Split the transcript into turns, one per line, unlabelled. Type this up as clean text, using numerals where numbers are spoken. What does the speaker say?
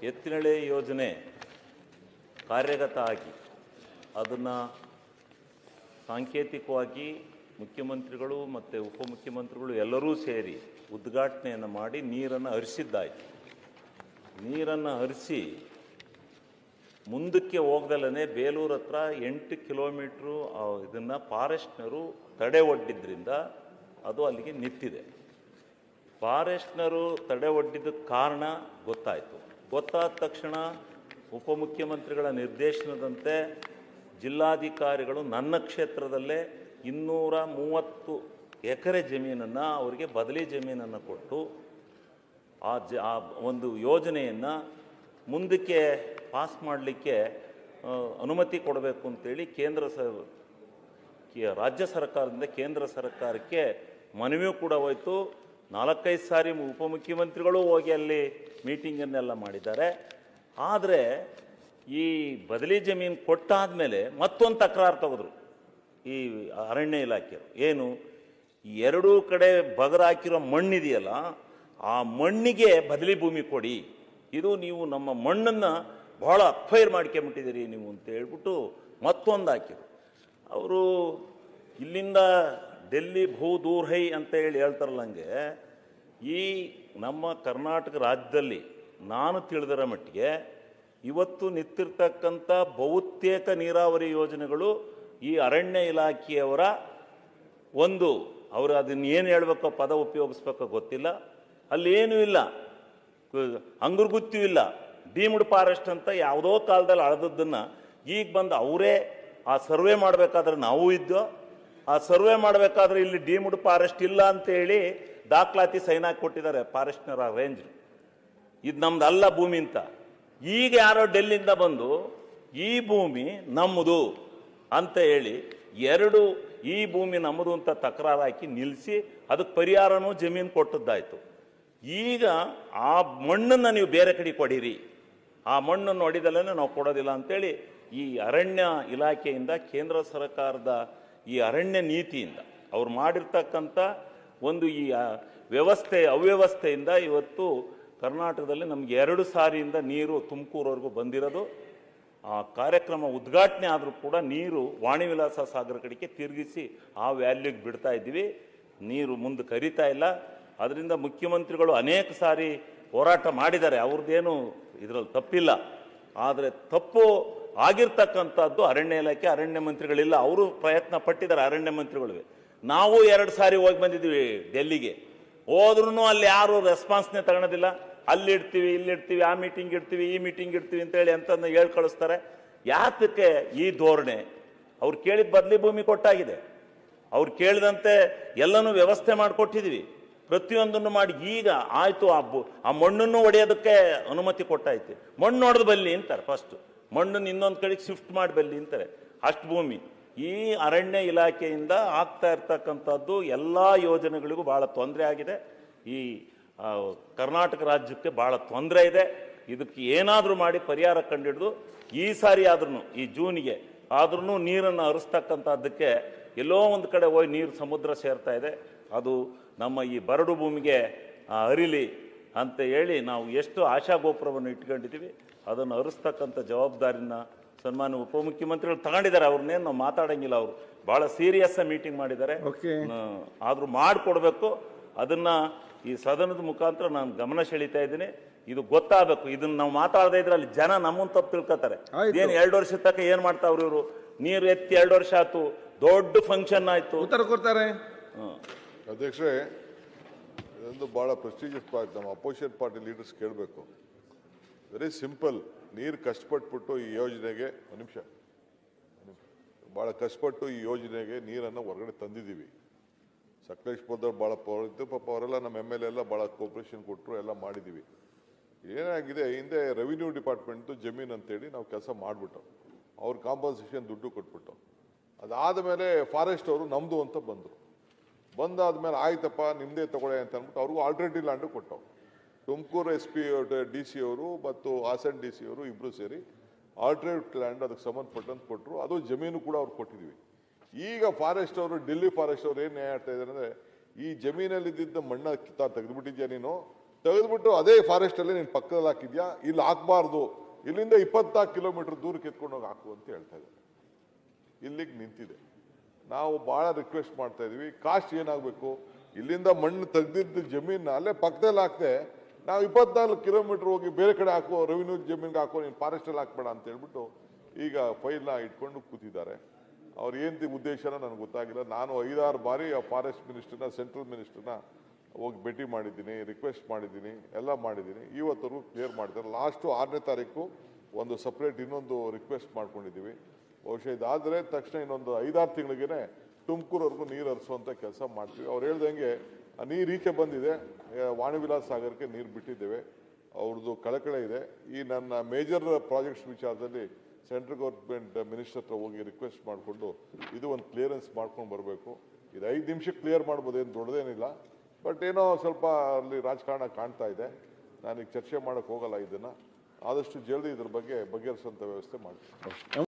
ಎತ್ತಿನಹೊಳೆ ಯೋಜನೆ ಕಾರ್ಯಗತ ಆಗಿ ಅದನ್ನು ಸಾಂಕೇತಿಕವಾಗಿ ಮುಖ್ಯಮಂತ್ರಿಗಳು ಮತ್ತು ಉಪಮುಖ್ಯಮಂತ್ರಿಗಳು ಎಲ್ಲರೂ ಸೇರಿ ಉದ್ಘಾಟನೆಯನ್ನು ಮಾಡಿ ನೀರನ್ನು ಹರಿಸಿದ್ದಾಯಿತು. ನೀರನ್ನು ಹರಿಸಿ ಮುಂದಕ್ಕೆ ಹೋಗ್ದಲೇ ಬೇಲೂರು ಹತ್ರ 8 ಕಿಲೋಮೀಟ್ರು ಇದನ್ನು ಫಾರೆಸ್ಟ್ನರು ತಡೆ ಒಡ್ಡಿದ್ರಿಂದ ಅದು ಅಲ್ಲಿಗೆ ನಿಂತಿದೆ. ಫಾರೆಸ್ಟ್ನರು ತಡೆ ಒಡ್ಡಿದ್ದಕ್ಕೆ ಕಾರಣ ಗೊತ್ತಾಯಿತು. ಗೊತ್ತಾದ ತಕ್ಷಣ ಉಪಮುಖ್ಯಮಂತ್ರಿಗಳ ನಿರ್ದೇಶನದಂತೆ ಜಿಲ್ಲಾಧಿಕಾರಿಗಳು ನನ್ನ ಕ್ಷೇತ್ರದಲ್ಲೇ 230 ಎಕರೆ ಜಮೀನನ್ನು ಅವರಿಗೆ ಬದಲಿ ಜಮೀನನ್ನು ಕೊಟ್ಟು ಆ ಒಂದು ಯೋಜನೆಯನ್ನು ಮುಂದಕ್ಕೆ ಪಾಸ್ ಮಾಡಲಿಕ್ಕೆ ಅನುಮತಿ ಕೊಡಬೇಕು ಅಂತೇಳಿ ರಾಜ್ಯ ಸರ್ಕಾರದಿಂದ ಕೇಂದ್ರ ಸರ್ಕಾರಕ್ಕೆ ಮನವಿಯೂ ಕೂಡ ಹೋಯಿತು. 4-5 ಸಾರಿ ಉಪಮುಖ್ಯಮಂತ್ರಿಗಳು ಹೋಗಿ ಅಲ್ಲಿ ಮೀಟಿಂಗನ್ನೆಲ್ಲ ಮಾಡಿದ್ದಾರೆ. ಆದರೆ ಈ ಬದಲಿ ಜಮೀನು ಕೊಟ್ಟಾದ ಮೇಲೆ ಮತ್ತೊಂದು ತಕರಾರು ತೆಗೆದ್ರು ಈ ಅರಣ್ಯ ಇಲಾಖೆಯವರು. ಏನು, ಎರಡೂ ಕಡೆ ಬಗರು ಹಾಕಿರೋ ಮಣ್ಣಿದೆಯಲ್ಲ, ಆ ಮಣ್ಣಿಗೆ ಬದಲಿ ಭೂಮಿ ಕೊಡಿ, ಇದು ನೀವು ನಮ್ಮ ಮಣ್ಣನ್ನು ಭಾಳ ಅಕ್ವೈರ್ ಮಾಡ್ಕೊಂಬಿಟ್ಟಿದ್ದೀರಿ ನೀವು ಅಂತ ಹೇಳ್ಬಿಟ್ಟು ಮತ್ತೊಂದು ಹಾಕಿರು. ಅವರು ಇಲ್ಲಿಂದ ಡೆಲ್ಲಿ ಭೂ ದೂರ್ ಹೈ ಅಂತ ಹೇಳ್ತಾರಲ್ಲ, ಹಂಗೆ ಈ ನಮ್ಮ ಕರ್ನಾಟಕ ರಾಜ್ಯದಲ್ಲಿ ನಾನು ತಿಳಿದಿರೋ ಮಟ್ಟಿಗೆ ಇವತ್ತು ನಿಂತಿರ್ತಕ್ಕಂಥ ಬಹುತೇಕ ನೀರಾವರಿ ಯೋಜನೆಗಳು ಈ ಅರಣ್ಯ ಇಲಾಖೆಯವರ ಅವರು ಅದನ್ನು ಏನು ಹೇಳಬೇಕೋ ಪದ ಉಪಯೋಗಿಸ್ಬೇಕೋ ಗೊತ್ತಿಲ್ಲ, ಅಲ್ಲಿ ಏನೂ ಇಲ್ಲ, ಅಂಗುರ್ಗುತ್ತಿ ಇಲ್ಲ. ಡೀಮ್ಡ್ ಫಾರೆಸ್ಟ್ ಅಂತ ಯಾವುದೋ ಕಾಲದಲ್ಲಿ ಅಳದದ್ದನ್ನು ಈಗ ಬಂದು ಅವರೇ ಆ ಸರ್ವೆ ಮಾಡಬೇಕಾದ್ರೆ ನಾವು ಇದ್ದೋ, ಆ ಸರ್ವೆ ಮಾಡಬೇಕಾದ್ರೆ ಇಲ್ಲಿ ಡೀಮ್ಡ್ ಫಾರೆಸ್ಟ್ ಇಲ್ಲ ಅಂತೇಳಿ ದಾಖಲಾತಿ ಸೈನ್ ಹಾಕಿ ಕೊಟ್ಟಿದ್ದಾರೆ ಫಾರೆಸ್ಟ್ನರ ರೇಂಜ್. ಇದು ನಮ್ದು ಅಲ್ಲ ಭೂಮಿ ಅಂತ. ಈಗ ಯಾರೋ ಡೆಲ್ಲಿಯಿಂದ ಬಂದು ಈ ಭೂಮಿ ನಮ್ಮದು ಅಂತ ಹೇಳಿ ಈ ಭೂಮಿ ನಮ್ಮದು ಅಂತ ತಕರಾರು ಹಾಕಿ ನಿಲ್ಲಿಸಿ ಅದಕ್ಕೆ ಪರಿಹಾರನೂ ಜಮೀನು ಕೊಟ್ಟದ್ದಾಯಿತು. ಈಗ ಆ ಮಣ್ಣನ್ನು ನೀವು ಬೇರೆ ಕಡೆ ಕೊಡಿರಿ, ಆ ಮಣ್ಣನ್ನು ಹೊಡಿದಲ್ಲೇ ನಾವು ಕೊಡೋದಿಲ್ಲ ಅಂತೇಳಿ ಈ ಅರಣ್ಯ ಇಲಾಖೆಯಿಂದ ಕೇಂದ್ರ ಸರ್ಕಾರದ ಈ ಅರಣ್ಯ ನೀತಿಯಿಂದ ಅವ್ರು ಮಾಡಿರ್ತಕ್ಕಂಥ ಈ ಅವ್ಯವಸ್ಥೆಯಿಂದ ಇವತ್ತು ಕರ್ನಾಟಕದಲ್ಲಿ ನಮಗೆ 2 ಸಾರಿಯಿಂದ ನೀರು ತುಮಕೂರವರೆಗೂ ಬಂದಿರೋದು. ಆ ಕಾರ್ಯಕ್ರಮ ಉದ್ಘಾಟನೆ ಆದರೂ ಕೂಡ ನೀರು ವಾಣಿ ವಿಲಾಸ ಸಾಗರ ಕಡೆಗೆ ತಿರುಗಿಸಿ ಆ ವ್ಯಾಲ್ಯೂಗೆ ಬಿಡ್ತಾ ಇದ್ದೀವಿ. ನೀರು ಮುಂದೆ ಕರಿತಾ ಇಲ್ಲ. ಅದರಿಂದ ಮುಖ್ಯಮಂತ್ರಿಗಳು ಅನೇಕ ಸಾರಿ ಹೋರಾಟ ಮಾಡಿದ್ದಾರೆ, ಅವ್ರದ್ದೇನು ಇದರಲ್ಲಿ ತಪ್ಪಿಲ್ಲ. ಆದರೆ ತಪ್ಪು ಆಗಿರ್ತಕ್ಕಂಥದ್ದು ಅರಣ್ಯ ಇಲಾಖೆ, ಅರಣ್ಯ ಮಂತ್ರಿಗಳಿಲ್ಲ. ಅವರು ಪ್ರಯತ್ನ ಪಟ್ಟಿದ್ದಾರೆ, ಅರಣ್ಯ ಮಂತ್ರಿಗಳು. ನಾವು 2 ಸಾರಿ ಹೋಗಿ ಬಂದಿದ್ದೀವಿ ಡೆಲ್ಲಿಗೆ, ಹೋದ್ರೂ ಅಲ್ಲಿ ಯಾರು ರೆಸ್ಪಾನ್ಸ್ನೇ ತಗೊಳೋದಿಲ್ಲ. ಅಲ್ಲಿಡ್ತೀವಿ, ಇಲ್ಲಿಡ್ತೀವಿ, ಆ ಮೀಟಿಂಗ್ ಇಡ್ತೀವಿ, ಈ ಮೀಟಿಂಗ್ ಇಡ್ತೀವಿ ಅಂತೇಳಿ ಅಂತಂದು ಹೇಳಿ ಕಳಿಸ್ತಾರೆ. ಯಾತಕ್ಕೆ ಈ ಧೋರಣೆ? ಅವ್ರು ಕೇಳಿದ ಬದಲಿ ಭೂಮಿ ಕೊಟ್ಟಾಗಿದೆ, ಅವ್ರು ಕೇಳಿದಂತೆ ಎಲ್ಲನೂ ವ್ಯವಸ್ಥೆ ಮಾಡಿಕೊಟ್ಟಿದ್ವಿ, ಪ್ರತಿಯೊಂದನ್ನು ಮಾಡಿ. ಈಗ ಆಯಿತು, ಆ ಮಣ್ಣನ್ನು ಹೊಡೆಯೋದಕ್ಕೆ ಅನುಮತಿ ಕೊಟ್ಟಾಯ್ತು. ಮಣ್ಣು ಹೊಡೆದು ಬಲ್ಲಿ ಅಂತಾರೆ, ಫಸ್ಟ್ ಮಣ್ಣನ್ನು ಇನ್ನೊಂದು ಕಡೆಗೆ ಶಿಫ್ಟ್ ಮಾಡಿ ಬಲ್ಲಿ ಅಂತಾರೆ. ಅಷ್ಟು ಭೂಮಿ ಈ ಅರಣ್ಯ ಇಲಾಖೆಯಿಂದ ಆಗ್ತಾ ಇರ್ತಕ್ಕಂಥದ್ದು ಎಲ್ಲ ಯೋಜನೆಗಳಿಗೂ ಭಾಳ ತೊಂದರೆ ಆಗಿದೆ. ಈ ಕರ್ನಾಟಕ ರಾಜ್ಯಕ್ಕೆ ಭಾಳ ತೊಂದರೆ ಇದೆ. ಇದಕ್ಕೆ ಏನಾದರೂ ಮಾಡಿ ಪರಿಹಾರ ಕಂಡಿಡಿದು ಈ ಸಾರಿ ಆದ್ರೂ, ಈ ಜೂನಿಗೆ ಆದ್ರೂ ನೀರನ್ನು ಹರಿಸ್ತಕ್ಕಂಥದ್ದಕ್ಕೆ ಎಲ್ಲೋ ಒಂದು ಕಡೆ ಹೋಗಿ ನೀರು ಸಮುದ್ರ ಸೇರ್ತಾ ಇದೆ. ಅದು ನಮ್ಮ ಈ ಬರಡು ಭೂಮಿಗೆ ಹರಿಲಿ ಅಂತ ಹೇಳಿ ನಾವು ಎಷ್ಟು ಆಶಾಗೋಪುರವನ್ನು ಇಟ್ಕೊಂಡಿದ್ದೀವಿ, ಅದನ್ನು ಹರಿಸ್ತಕ್ಕಂಥ ಜವಾಬ್ದಾರಿನ ಸನ್ಮಾನ್ಯ ಉಪಮುಖ್ಯಮಂತ್ರಿಗಳು ತಗೊಂಡಿದ್ದಾರೆ. ಅವ್ರನ್ನೇನು ನಾವು ಮಾತಾಡಂಗಿಲ್ಲ, ಅವರು ಭಾಳ ಸೀರಿಯಸ್ ಮೀಟಿಂಗ್ ಮಾಡಿದ್ದಾರೆ. ಆದರೂ ಮಾಡಿಕೊಡ್ಬೇಕು. ಅದನ್ನು ಈ ಸದನದ ಮುಖಾಂತರ ನಾನು ಗಮನ ಸೆಳೀತಾ ಇದ್ದೀನಿ. ಇದು ಗೊತ್ತಾಗಬೇಕು. ಇದನ್ನು ನಾವು ಮಾತಾಡದೇ ಇದ್ರೆ ಅಲ್ಲಿ ಜನ ನಮ್ಮನ್ನು ತಪ್ಪು ತಿಳ್ಕೊತಾರೆ. ಏನು 2 ವರ್ಷದ ತನಕ ಏನು ಮಾಡ್ತಾವ್ರು ಇವರು? ನೀರು ಎತ್ತಿ 2 ವರ್ಷ ಆಯ್ತು, ದೊಡ್ಡ ಫಂಕ್ಷನ್ ಆಯ್ತು, ಉತ್ತರ ಕೊಡ್ತಾರೆ.
ಅಧ್ಯಕ್ಷರೇ, ಇದೊಂದು ಭಾಳ ಪ್ರೆಸ್ಟೀಜಿಯಸ್ ಪಾರ್ಟಿ. ನಮ್ಮ ಅಪೋಸಿಷನ್ ಪಾರ್ಟಿ ಲೀಡರ್ಸ್ ಕೇಳಬೇಕು. Very simple. ನೀರು ಕಷ್ಟಪಟ್ಬಿಟ್ಟು ಈ ಯೋಜನೆಗೆ ಭಾಳ ಕಷ್ಟಪಟ್ಟು ಈ ಯೋಜನೆಗೆ ನೀರನ್ನು ಹೊರಗಡೆ ತಂದಿದ್ದೀವಿ. ಸಕಲೇಶ್ಪುರದವ್ರು ಭಾಳ ಇದ್ದು, ಪಾಪ ಅವರೆಲ್ಲ ನಮ್ಮ MLA ಎಲ್ಲ ಭಾಳ ಕೋಪರೇಷನ್ ಕೊಟ್ಟರು, ಎಲ್ಲ ಮಾಡಿದ್ದೀವಿ. ಏನಾಗಿದೆ, ಹಿಂದೆ ರೆವಿನ್ಯೂ ಡಿಪಾರ್ಟ್ಮೆಂಟು ಜಮೀನು ಅಂತೇಳಿ ನಾವು ಕೆಲಸ ಮಾಡಿಬಿಟ್ಟು ಅವ್ರ ಕಾಂಪನ್ಸೇಷನ್ ದುಡ್ಡು ಕೊಟ್ಬಿಟ್ಟು, ಅದಾದ ಮೇಲೆ ಫಾರೆಸ್ಟ್ ಅವರು ನಮ್ಮದು ಅಂತ ಬಂದಾದ್ಮೇಲೆ ಆಯ್ತಪ್ಪ ನಿಮ್ಮದೇ ತಗೊಳ್ಳಿ ಅಂತ ಅಂದ್ಬಿಟ್ಟು ಅವ್ರಿಗೂ ಆಲ್ಟರ್ನೇಟಿವ್ ಲ್ಯಾಂಡು ಕೊಟ್ಟವು. ತುಮಕೂರು SP DC ಅವರು ಮತ್ತು ಹಾಸನ್ DC ಅವರು ಇಬ್ಬರು ಸೇರಿ ಆಲ್ಟರ್ನೇಟಿವ್ ಲ್ಯಾಂಡ್ ಅದಕ್ಕೆ ಸಂಬಂಧಪಟ್ಟಂತ ಕೊಟ್ಟರು. ಅದು ಜಮೀನು ಕೂಡ ಅವ್ರು ಕೊಟ್ಟಿದ್ವಿ. ಈಗ ಫಾರೆಸ್ಟ್ ಅವರು, ಡೆಲ್ಲಿ ಫಾರೆಸ್ಟ್ ಅವರು ಏನು ನ್ಯಾಯ ಮಾಡ್ತಾ ಇದ್ದಾರೆ ಅಂದರೆ, ಈ ಜಮೀನಲ್ಲಿ ಇದ್ದಿದ್ದ ಮಣ್ಣ ತೆಗೆದುಬಿಟ್ಟಿದ್ಯಾ ನೀನು, ತೆಗೆದ್ಬಿಟ್ಟು ಅದೇ ಫಾರೆಸ್ಟ್ ಅಲ್ಲಿ ನೀನು ಪಕ್ಕದಲ್ಲಿ ಹಾಕಿದ್ಯಾ, ಇಲ್ಲಿ ಹಾಕ್ಬಾರ್ದು, ಇಲ್ಲಿಂದ 24 ಕಿಲೋಮೀಟರ್ ದೂರಕ್ಕೆ ಎತ್ಕೊಂಡು ಹೋಗಿ ಹಾಕು ಅಂತ ಹೇಳ್ತಾ ಇದ್ದಾರೆ. ಇಲ್ಲಿಗೆ ನಿಂತಿದೆ. ನಾವು ಬಹಳ ರಿಕ್ವೆಸ್ಟ್ ಮಾಡ್ತಾ ಇದೀವಿ, ಕಾಸ್ಟ್ ಏನಾಗಬೇಕು, ಇಲ್ಲಿಂದ ಮಣ್ಣು ತೆಗೆದಿದ್ದ ಜಮೀನ ಅಲ್ಲೇ ಪಕ್ಕದಲ್ಲಿ ಹಾಕ್ದೆ, ನಾವು 24 ಕಿಲೋಮೀಟರ್ ಹೋಗಿ ಬೇರೆ ಕಡೆ ಹಾಕೋ, ರೆವಿನ್ಯೂ ಜಮೀನ್ಗೆ ಹಾಕೋ, ನೀನು ಫಾರೆಸ್ಟಲ್ಲಿ ಹಾಕ್ಬೇಡ ಅಂತ ಹೇಳ್ಬಿಟ್ಟು ಈಗ ಫೈಲ್ನ ಇಟ್ಕೊಂಡು ಕೂತಿದ್ದಾರೆ. ಅವ್ರು ಏನು ಉದ್ದೇಶನ ನನಗೆ ಗೊತ್ತಾಗಿಲ್ಲ. ನಾನು 5-6 ಬಾರಿ ಆ ಫಾರೆಸ್ಟ್ ಮಿನಿಸ್ಟರ್ನ, ಸೆಂಟ್ರಲ್ ಮಿನಿಸ್ಟರ್ನ ಹೋಗಿ ಭೇಟಿ ಮಾಡಿದ್ದೀನಿ, ರಿಕ್ವೆಸ್ಟ್ ಮಾಡಿದ್ದೀನಿ, ಎಲ್ಲ ಮಾಡಿದ್ದೀನಿ. ಇವತ್ತರೂ ಕ್ಲಿಯರ್ ಮಾಡಿದ್ದಾರೆ. ಲಾಸ್ಟು 6ನೇ ತಾರೀಕು ಒಂದು ಸಪ್ರೇಟ್ ಇನ್ನೊಂದು ರಿಕ್ವೆಸ್ಟ್ ಮಾಡ್ಕೊಂಡಿದ್ದೀವಿ. ಬಹುಶಃ ಇದಾದರೆ ತಕ್ಷಣ ಇನ್ನೊಂದು 5-6 ತಿಂಗಳಿಗೇನೆ ತುಮಕೂರವರೆಗೂ ನೀರು ಹರಿಸುವಂಥ ಕೆಲಸ ಮಾಡ್ತೀವಿ. ಅವ್ರು ಹೇಳ್ದಂಗೆ ನೀರು ಈಚೆ ಬಂದಿದೆ, ವಾಣಿವಿಲಾಸ್ ಸಾಗರಕ್ಕೆ ನೀರು ಬಿಟ್ಟಿದ್ದೇವೆ. ಅವ್ರದ್ದು ಕಳಕಳೆ ಇದೆ. ಈ ನನ್ನ ಮೇಜರ್ ಪ್ರಾಜೆಕ್ಟ್ಸ್ ವಿಚಾರದಲ್ಲಿ ಸೆಂಟ್ರಲ್ ಗೌರ್ಮೆಂಟ್ ಮಿನಿಸ್ಟರ್ ಹತ್ರ ಹೋಗಿ ರಿಕ್ವೆಸ್ಟ್ ಮಾಡಿಕೊಂಡು ಇದು ಒಂದು ಕ್ಲಿಯರೆನ್ಸ್ ಮಾಡ್ಕೊಂಡು ಬರಬೇಕು. ಇದು 5 ನಿಮಿಷಕ್ಕೆ ಕ್ಲಿಯರ್ ಮಾಡ್ಬೋದು, ಏನು ದೊಡ್ಡದೇನಿಲ್ಲ. ಬಟ್ ಏನೋ ಸ್ವಲ್ಪ ಅಲ್ಲಿ ರಾಜಕಾರಣ ಕಾಣ್ತಾ ಇದೆ. ನಾನೀಗ ಚರ್ಚೆ ಮಾಡೋಕ್ಕೆ ಹೋಗಲ್ಲ. ಇದನ್ನು ಆದಷ್ಟು ಜಲ್ದಿ ಇದ್ರ ಬಗ್ಗೆ ಬಗೆಹರಿಸುವಂಥ ವ್ಯವಸ್ಥೆ ಮಾಡ್ತೀನಿ.